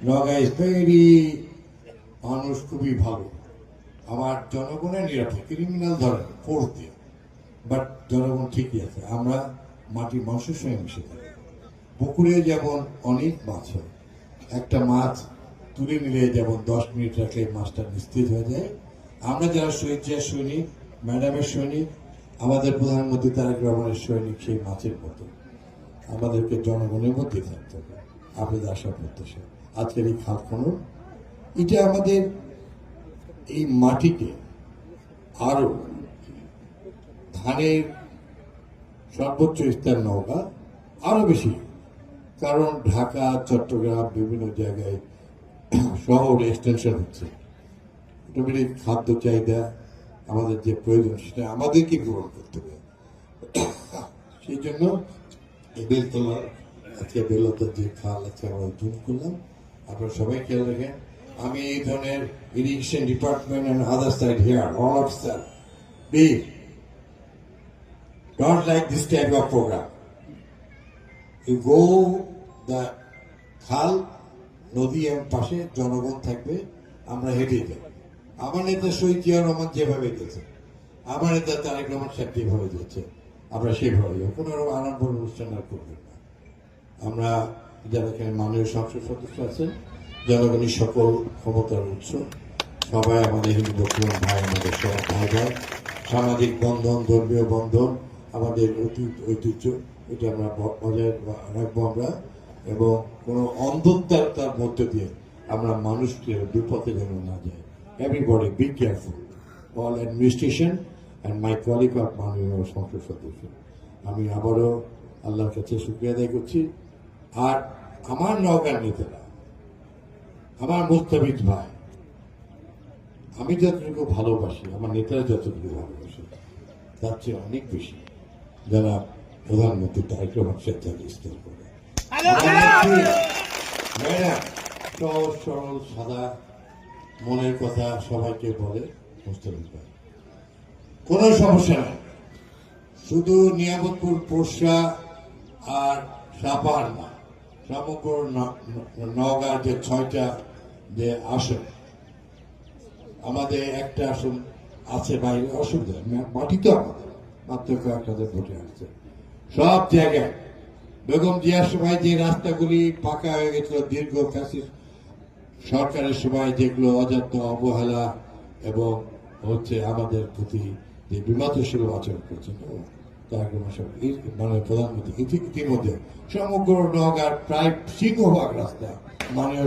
Naogaon is very মানুষ খুবই ভালো। আমার জনগণের নিরাপদ, ক্রিমিনাল ধরেন ফোর্স দিয়ে, বাট জনগণ ঠিকই আছে। আমরা মাটির মানুষের সঙ্গে মিশে থাকি। পুকুরে যেমন অনেক মাছ হয়, একটা মাছ তুলে নিলে যেমন 10 মিনিট রাখলে মাছটা নিস্তেজ হয়ে যায়। আমরা যারা শহীদ জিয়ার সৈনিক, ম্যাডামের সৈনিক, আমাদের প্রধানমন্ত্রী তারেক রহমানের সৈনিক, সেই মাছের মতো আমাদেরকে জনগণের মধ্যে থাকতে হবে। আপনাদের আশা প্রত্যাশা আজকের এই খাল খনন, এটা আমাদের এই মাটিকে আরো ধানের সর্বোচ্চ স্তর নওগাঁ আরো বেশি, কারণ ঢাকা, চট্টগ্রাম, বিভিন্ন জায়গায় শহর এক্সটেনশন হচ্ছে। অটোমেটিক খাদ্য চাহিদা আমাদের যে প্রয়োজন সেটা আমাদেরকে পূরণ করতে হবে। সেই জন্য এই বেলতলা, আজকে বেলতলার যে খাল আছে আমরা জুম করলাম, আপনারা সবাই খেয়াল রাখেন। আমি এই ধরনের irrigation department and other side here all of sir please don't like this type of program. You go the খাল নদী এবং পাশে জনগণ থাকবে, আমরা হেঁটে যাই। আমার নেতা শহীদ জিয়াউর রহমান যেভাবে গেছে, আমার নেতা তারেক রহমান সাহেব যেভাবে যাচ্ছে, আমরা সেভাবে যাবো। কোনো রকম আড়ম্বর অনুষ্ঠান আর করবেন না। আমরা যারা এখানে মাননীয় সংসদ সদস্য আছেন, জনগণের সকল ক্ষমতার উৎস, সবাই আমাদের হিন্দু বর্তমান ভাই, আমাদের সব ভাই ভাই, সামাজিক বন্ধন, ধর্মীয় বন্ধন, আমাদের ঐতিহ্য, এটা আমরা বজায় রাখবো আমরা। এবং কোনো অন্ধতার মধ্যে দিয়ে আমরা মানুষকে বিপথে যেন না যায়। Everybody be careful, all administration and my colleague of মাননীয় সংসদ সদস্য। আমি আবারও আল্লাহর কাছে শুকরিয়া আদায় করছি। আর আমার নওগাঁর নেতারা, আমার মুস্তাফিজ ভাই, আমি যতটুকু ভালোবাসি, আমার নেতারা যতটুকু ভালোবাসে, তার চেয়ে অনেক বেশি যারা প্রধানমন্ত্রী তারেক রহমান সাহেব তাকে স্তর করে। সহজ সরল সাদা মনের কথা সবাইকে বলে মুস্তাফিজ ভাই, কোনো সমস্যা নেই। শুধু নিয়ামতপুর, পোরশা আর সাপাহার না, সমগ্র নওগাঁর যে 6টা যে আসন, আমাদের একটা আসন আছে বাইরে, অসুবিধা মাটি তো আমাদের মাত্র কয়েকটা ভোটে আসছে। সব জায়গায় বেগম জিয়ার সময় যে রাস্তাগুলি পাকা হয়ে গেছিল, দীর্ঘ ফ্যাসিস্ট সরকারের সময় যেগুলো অযত্ন, অবহেলা এবং হচ্ছে আমাদের প্রতি যে বিমাতশীল আচরণ করছেন মানে প্রধানমন্ত্রী, ইতিমধ্যে সমগ্র নওগাঁর প্রায় সিংহভাগ রাস্তা মাননীয়